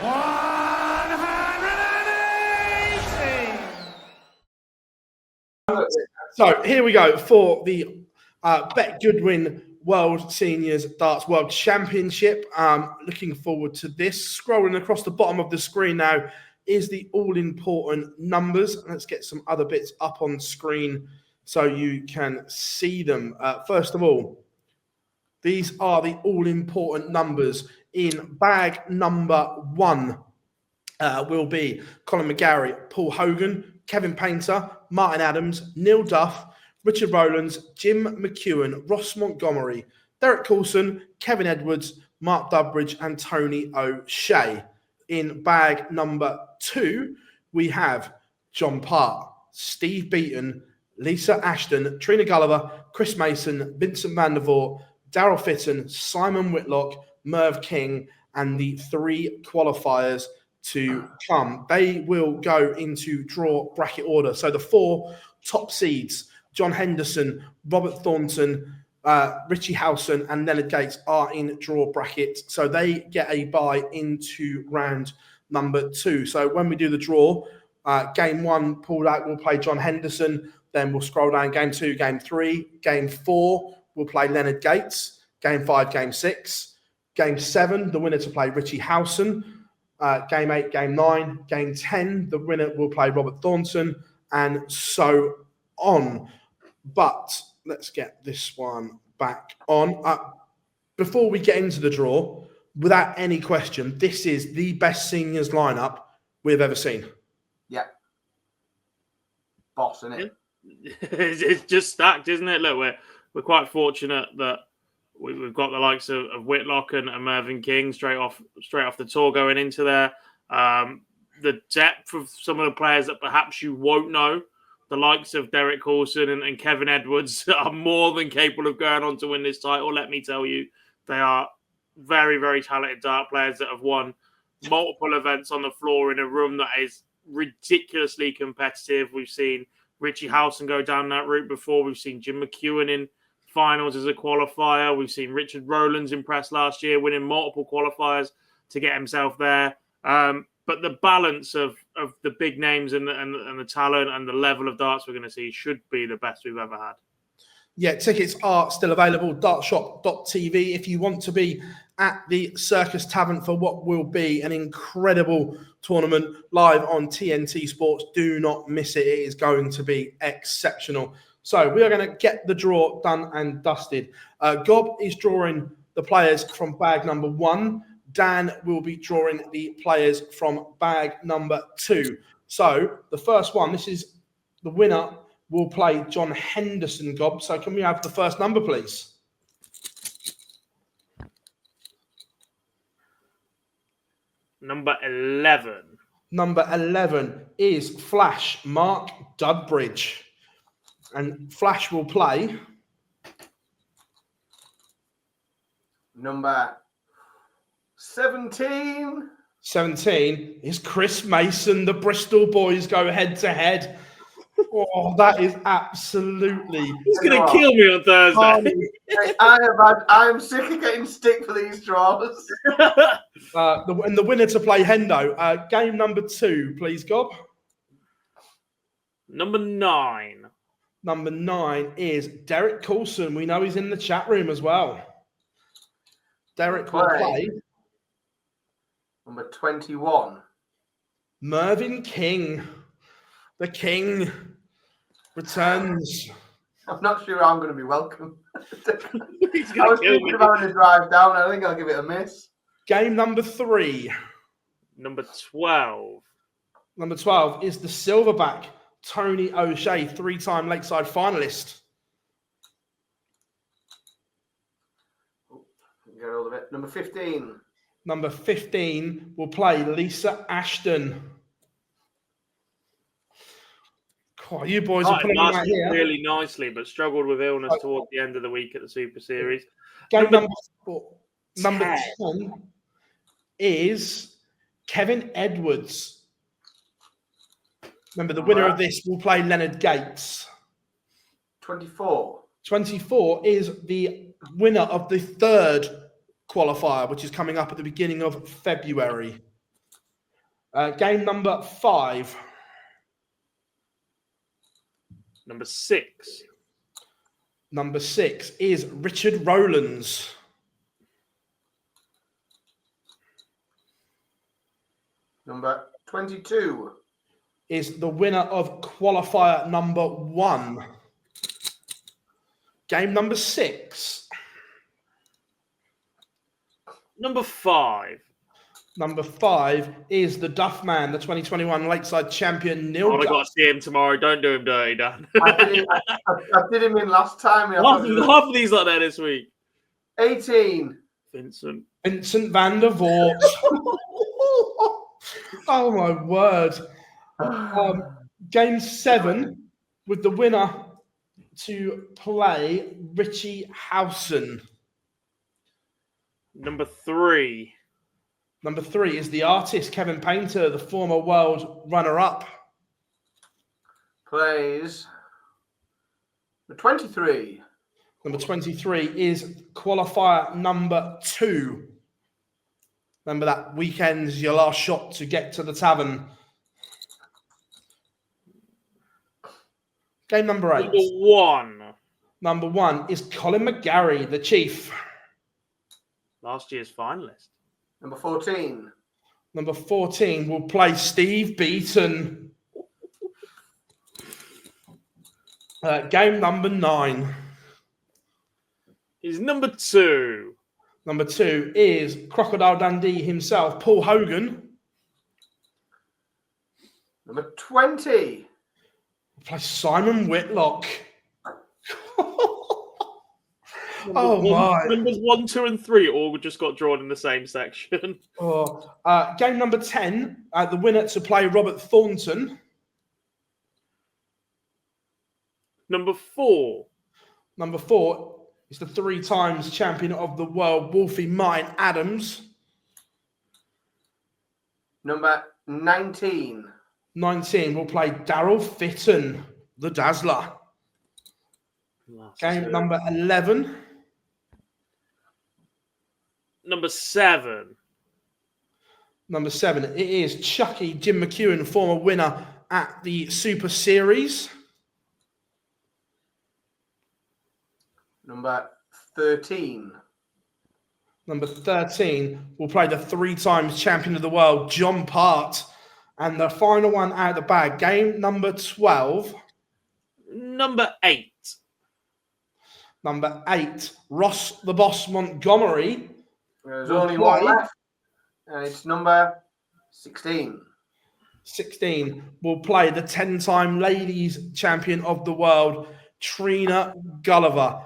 180. So here we go for the Bet Goodwin World Seniors Darts World Championship. Looking forward to this. Scrolling across the bottom of the screen now is the all-important numbers. Let's get some other bits up on screen so you can see them. First of all, these are the all-important numbers. In bag number 1 will be Colin McGarry, Paul Hogan, Kevin Painter, Martin Adams, Neil Duff, Richard Rowlands, Jim McEwen, Ross Montgomery, Derek Coulson, Kevin Edwards, Mark Dudbridge, and Tony O'Shea. In bag number 2, we have John Part, Steve Beaton, Lisa Ashton, Trina Gulliver, Chris Mason, Vincent van der Voort, Daryl Fitton, Simon Whitlock, Merv King, and the 3 qualifiers to come. They will go into draw bracket order. So the 4 top seeds, John Henderson, Robert Thornton, Richie Howson, and Leonard Gates, are in draw bracket. So they get a bye into round number 2. So when we do the draw, game 1, Paul Out will play John Henderson. Then we'll scroll down game 2, game 3. Game 4, we'll play Leonard Gates. Game 5, game 6. Game 7, the winner to play Richie Howson. Game 8, game 9, game 10, the winner will play Robert Thornton, and so on. But let's get this one back on. Before we get into the draw, without any question, this is the best seniors lineup we've ever seen. Yeah. Boss, isn't it? It's just stacked, isn't it? Look, we're quite fortunate that we've got the likes of Whitlock and Mervyn King straight off the tour going into there. The depth of some of the players that perhaps you won't know, the likes of Derek Coulson and Kevin Edwards, are more than capable of going on to win this title. Let me tell you, they are very, very talented dart players that have won multiple events on the floor in a room that is ridiculously competitive. We've seen Richie Howson go down that route before. We've seen Jim McEwen in finals as a qualifier. We've seen Richard Rowlands impress last year, winning multiple qualifiers to get himself there. But the balance of the big names and the talent and the level of darts we're going to see should be the best we've ever had. Yeah, tickets are still available, dartshop.tv. If you want to be at the Circus Tavern for what will be an incredible tournament live on TNT Sports, do not miss it. It is going to be exceptional. So we are going to get the draw done and dusted. Gob is drawing the players from bag number 1. Dan will be drawing the players from bag number 2. So the first one, this is the winner, will play John Henderson, Gob. So can we have the first number, please? Number 11. Number 11 is Flash Mark Dudbridge. And Flash will play number 17. 17 is Chris Mason. The Bristol boys go head to head. Oh, that is absolutely. He's going to kill me on Thursday. I'm sick of getting stick for these draws. And the winner to play Hendo. Game number 2, please, Gob. Number 9. Number 9 is Derek Coulson. We know he's in the chat room as well. Derek will play number 21. Mervyn King. The King returns. I'm not sure I'm going to be welcome. He's I going was to kill thinking me. about a drive down. I think I'll give it a miss. Game number 3. Number 12. Number 12 is the silverback, Tony O'Shea, 3-time Lakeside finalist. Get hold of it. Number 15. Number 15 will play Lisa Ashton. God, you boys are pulling them out here. Really nicely, but struggled with illness towards the end of the week at the Super Series. Game number 10 is Kevin Edwards. Remember, the winner of this will play Leonard Gates. 24. 24 is the winner of the 3rd qualifier, which is coming up at the beginning of February. Game number 5. Number 6. Number 6 is Richard Rowlands. Number 22. Is the winner of qualifier number 1. Game number 6. Number 5. Number 5 is the Duff Man, the 2021 Lakeside champion, Neil I Duff. got to see him tomorrow. Don't do him dirty, Dan. I did him in last time. half of these like that this week. 18. Vincent van der Voort. Oh, my word. Game 7 with the winner to play Richie Howson. Number 3. Number 3 is the artist, Kevin Painter, the former world runner-up. Plays the 23. Number 23 is qualifier number 2. Remember that weekend's your last shot to get to the tavern. Game number 8. Number 1. Number 1 is Colin McGarry, the Chief. Last year's finalist. Number 14. Number 14 will play Steve Beaton. Game number 9. Is number 2. Number 2 is Crocodile Dundee himself, Paul Hogan. Number 20. Will play Simon Whitlock. Oh my! Numbers 1, 2, and 3 all just got drawn in the same section. Game number 10, the winner to play Robert Thornton. Number 4. Number 4 is the 3 times champion of the world, Wolfie Martin Adams. Number 19. 19 will play Daryl Fitton, the Dazzler. Game number 11. Number 7. Number 7, it is Chucky Jim McEwen, former winner at the Super Series. Number 13. Number 13 will play the 3 times champion of the world, John Part. And the final one out of the bag, game number 12. Number 8. Number 8, Ross the Boss Montgomery. There's only one left. And it's number 16. 16 will play the 10-time ladies champion of the world, Trina Gulliver.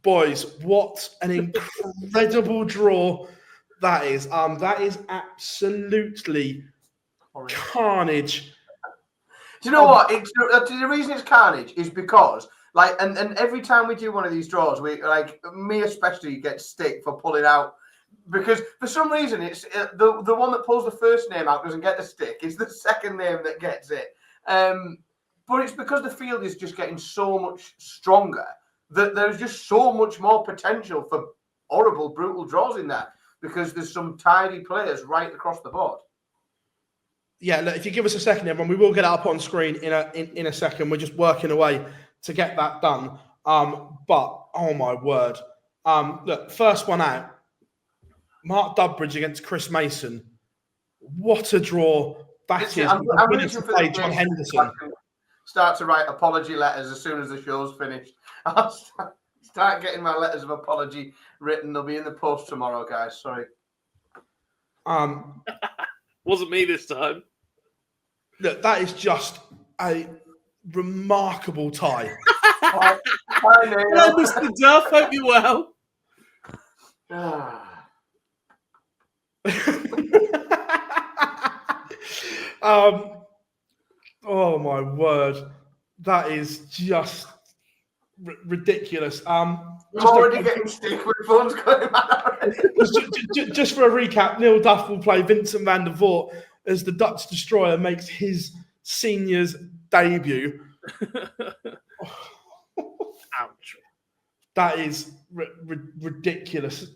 Boys, what an incredible draw that is. That is absolutely carnage. Do you know what? The reason it's carnage is because, and every time we do one of these draws, we me especially get stick for pulling out, because for some reason it's the one that pulls the first name out doesn't get the stick. It's the second name that gets it. But it's because the field is just getting so much stronger that there's just so much more potential for horrible, brutal draws in there, because there's some tidy players right across the board. Yeah, look, if you give us a second, everyone, we will get it up on screen in a second. We're just working away to get that done. But oh my word, look, first one out, Mark Dudbridge against Chris Mason. What a draw that is! I'm winner to play John Henderson. Start to write apology letters as soon as the show's finished. I'll start getting my letters of apology written. They'll be in the post tomorrow, guys. Sorry. Wasn't me this time. Look, that is just a remarkable tie. Hi, Hello, Mr. Duff. Hope you're well. Oh my word, that is just ridiculous. I'm already getting stick with phones going mad. Just for a recap, Neil Duff will play Vincent van der Voort as the Dutch Destroyer makes his seniors debut. Ouch. That is ridiculous.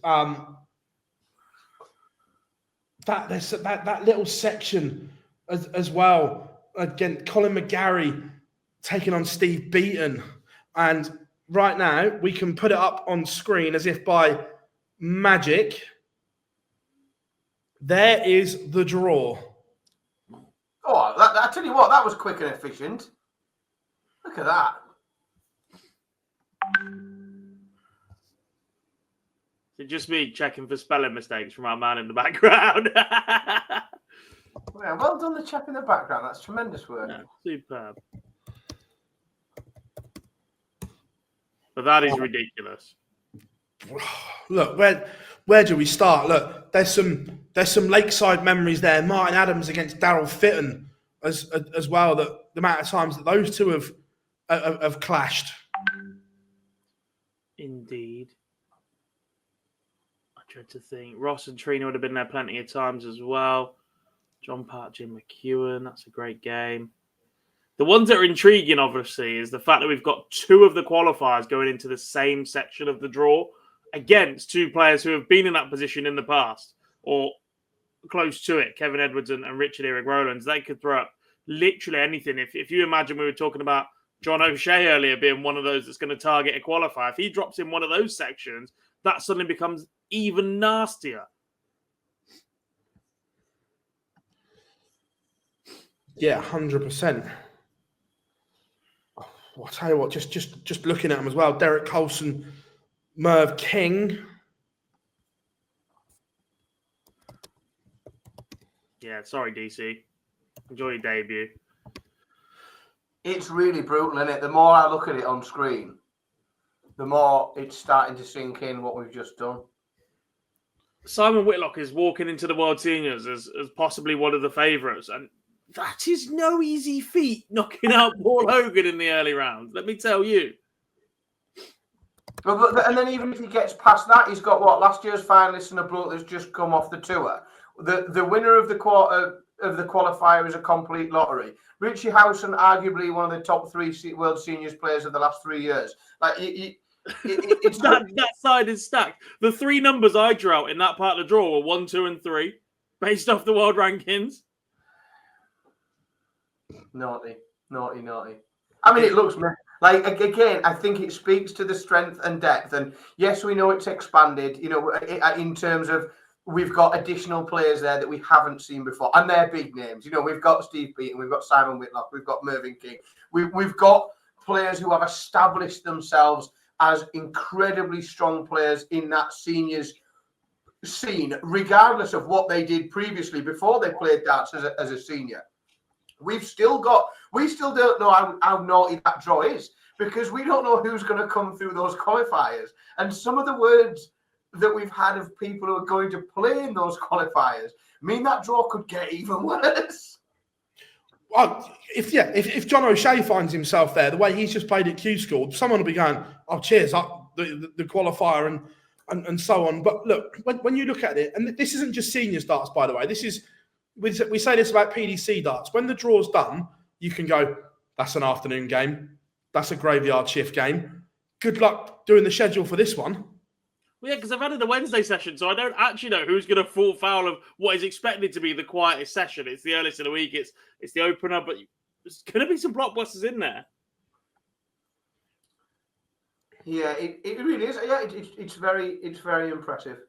that little section as well. Again, Colin McGarry taking on Steve Beaton. And right now, we can put it up on screen as if by magic. There is the draw. Oh, I tell you what, that was quick and efficient. Look at that. It's just me checking for spelling mistakes from our man in the background. Yeah, well done, the chap in the background. That's tremendous work. Yeah, superb. But that is ridiculous. Look, where do we start? Look, there's some lakeside memories there. Martin Adams against Daryl Fitton as well. That the amount of times that those two have clashed. Indeed. I dread to think. Ross and Trina would have been there plenty of times as well. John Part, Jim McEwen. That's a great game. The ones that are intriguing, obviously, is the fact that we've got two of the qualifiers going into the same section of the draw against two players who have been in that position in the past or close to it. Kevin Edwards and Richard Eric Rowlands. They could throw up literally anything. If you imagine we were talking about John O'Shea earlier being one of those that's going to target a qualifier, if he drops in one of those sections, that suddenly becomes even nastier. Yeah, 100%. I'll tell you what, just looking at them as well. Derek Colson, Merv King. Yeah, sorry, DC. Enjoy your debut. It's really brutal, isn't it? The more I look at it on screen, the more it's starting to sink in what we've just done. Simon Whitlock is walking into the World Seniors as possibly one of the favourites, and that is no easy feat, knocking out Paul Hogan in the early rounds, let me tell you. And then even if he gets past that, he's got what, last year's finalist and a bloke that's just come off the tour. The winner of the qualifier is a complete lottery. Richie Howson, arguably one of the top 3 World Seniors players of the last 3 years. Like it's that side is stacked. The 3 numbers I drew out in that part of the draw were 1, 2, and 3, based off the world rankings. Naughty. I mean, it looks like, again, I think it speaks to the strength and depth. And yes, we know it's expanded, in terms of we've got additional players there that we haven't seen before. And they're big names. We've got Steve Beaton, we've got Simon Whitlock, we've got Mervyn King. We've got players who have established themselves as incredibly strong players in that seniors scene, regardless of what they did previously before they played darts as a senior. We still don't know how naughty that draw is, because we don't know who's going to come through those qualifiers. And some of the words that we've had of people who are going to play in those qualifiers mean that draw could get even worse. Well, if John O'Shea finds himself there, the way he's just played at Q School, someone will be going, "Oh, cheers up the qualifier and so on." But look, when you look at it, and this isn't just seniors darts, by the way. This is we say this about PDC darts. When the draw's done, you can go, "That's an afternoon game. That's a graveyard shift game. Good luck doing the schedule for this one." Well, yeah, because I've added the Wednesday session, so I don't actually know who's going to fall foul of what is expected to be the quietest session. It's the earliest of the week. It's the opener, but there's going to be some blockbusters in there. Yeah, it really is. Yeah, it's very impressive.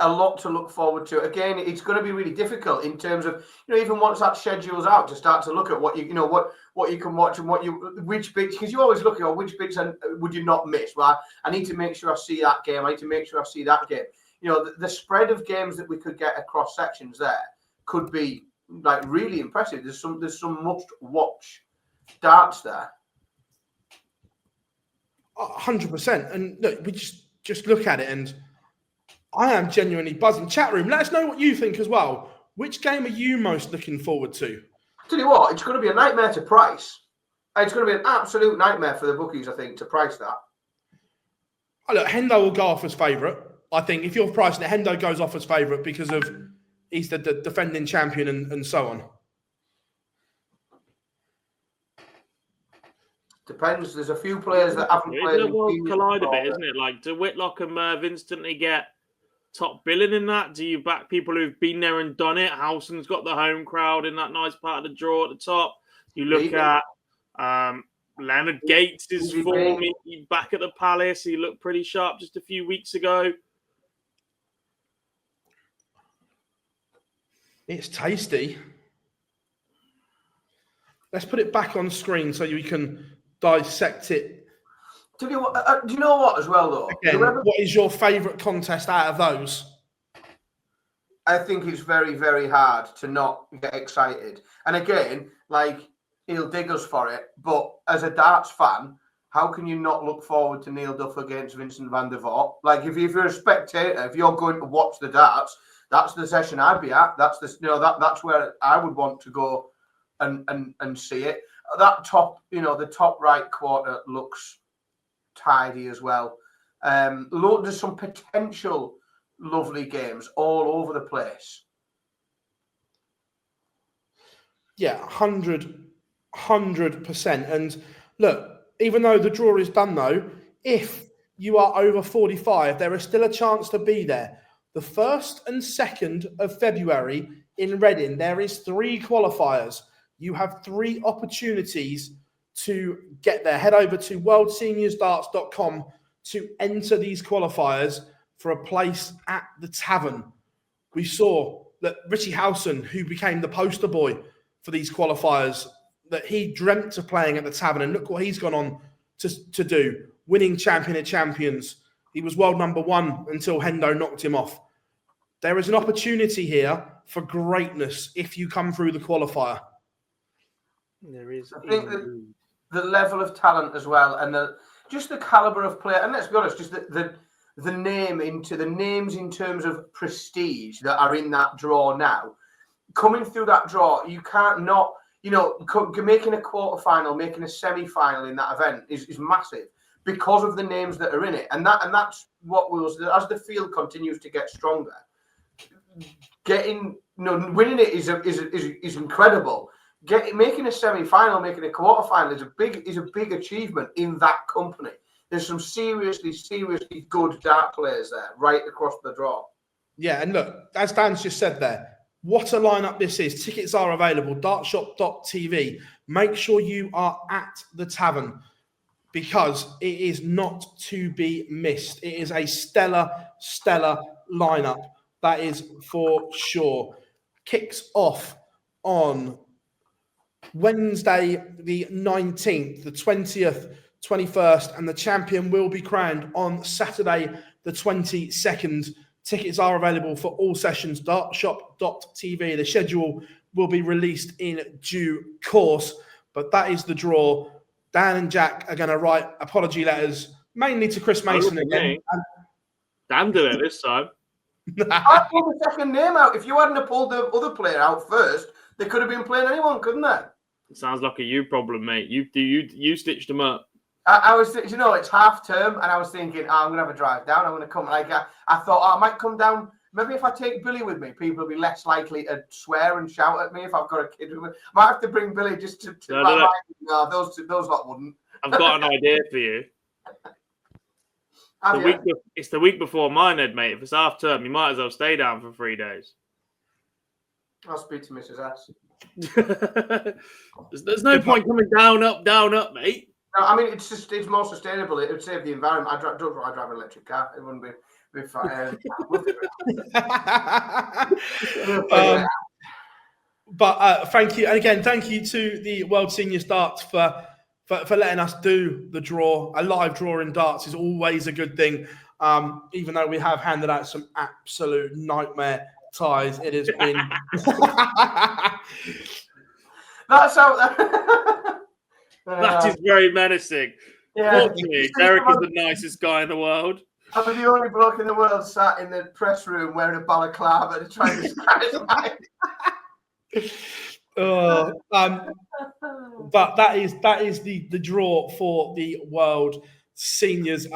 A lot to look forward to. Again, it's going to be really difficult in terms of, even once that schedule's out, to start to look at what you can watch and which bits, because you always look at which bits would you not miss. Well, I need to make sure I see that game. I need to make sure I see that game. The spread of games that we could get across sections there could be like really impressive. There's some must watch darts there. 100%. And look, we just look at it, and I am genuinely buzzing. Chat room, let us know what you think as well. Which game are you most looking forward to? Tell you what, it's going to be a nightmare to price. It's going to be an absolute nightmare for the bookies, I think, to price that. Oh, look, Hendo will go off as favourite. I think if you're pricing it, Hendo goes off as favourite because of he's the defending champion and so on. Depends. There's a few players that haven't played. It will collide a bit, isn't it? Like, do Whitlock and Merv instantly get top billing in that? Do you back people who've been there and done it? Howson's got the home crowd in that nice part of the draw at the top. You look at Leonard Gates' form back at the Palace. He looked pretty sharp just a few weeks ago. It's tasty. Let's put it back on screen so you can dissect it. Do you know what as well, though? Again, what is your favourite contest out of those? I think it's very, very hard to not get excited. And again, like, he'll dig us for it. But as a darts fan, how can you not look forward to Neil Duff against Vincent van der Voort? Like, if you're a spectator, if you're going to watch the darts, that's the session I'd be at. That's that's where I would want to go and see it. That top, the top right quarter looks tidy as well. There's some potential lovely games all over the place. Yeah, 100%. And look, even though the draw is done, though, if you are over 45, there is still a chance to be there. The 1st and 2nd of February in Reading, there is 3 qualifiers. You have 3 opportunities to get there. Head over to worldseniors.com to enter these qualifiers for a place at the Tavern. We saw that Richie Howson, who became the poster boy for these qualifiers, that he dreamt of playing at the Tavern, and look what he's gone on to do, winning Champion of Champions. He was world number 1 until Hendo knocked him off. There is an opportunity here for greatness if you come through the qualifier. There is. I think the level of talent as well, and just the caliber of player, and let's be honest, just the names in terms of prestige that are in that draw now. Coming through that draw, you can't not, making a quarterfinal, making a semi-final in that event is massive because of the names that are in it, and that's what as the field continues to get stronger, winning it is incredible. Making a semi-final, making a quarter-final is a big achievement in that company. There's some seriously good dart players there right across the draw. Yeah, and look, as Dan's just said there, what a lineup this is. Tickets are available, dartshop.tv. Make sure you are at the Tavern because it is not to be missed. It is a stellar lineup, that is for sure. Kicks off on Wednesday, the 19th, the 20th, 21st, and the champion will be crowned on Saturday, the 22nd. Tickets are available for all sessions, dartshop.tv. The schedule will be released in due course, but that is the draw. Dan and Jack are going to write apology letters, mainly to Chris Mason again. Dan did it this time. I pulled the second name out. If you hadn't pulled the other player out first, they could have been playing anyone, couldn't they? It sounds like a you problem, mate. You stitched them up. I was, it's half term, and I was thinking, I'm gonna have a drive down. I'm gonna come. I thought, I might come down. Maybe if I take Billy with me, people will be less likely to swear and shout at me if I've got a kid with me. Might have to bring Billy just to. No, those lot wouldn't. I've got an idea for you. It's the week before mine, Ed, mate. If it's half term, you might as well stay down for 3 days. I'll speak to Mrs. S. There's no point coming down, up, mate. No, I mean, it's more sustainable. It would save the environment. I drive an electric car. It wouldn't be fine. But thank you. And again, thank you to the World Seniors Darts for letting us do the draw. A live draw in darts is always a good thing. Even though we have handed out some absolute nightmare ties, it has been. That's how. That is very menacing. Yeah. Fortunately, Derek is the nicest guy in the world. I'm the only bloke in the world sat in the press room wearing a balaclava to try and disguise mine. But that is the draw for the World Seniors.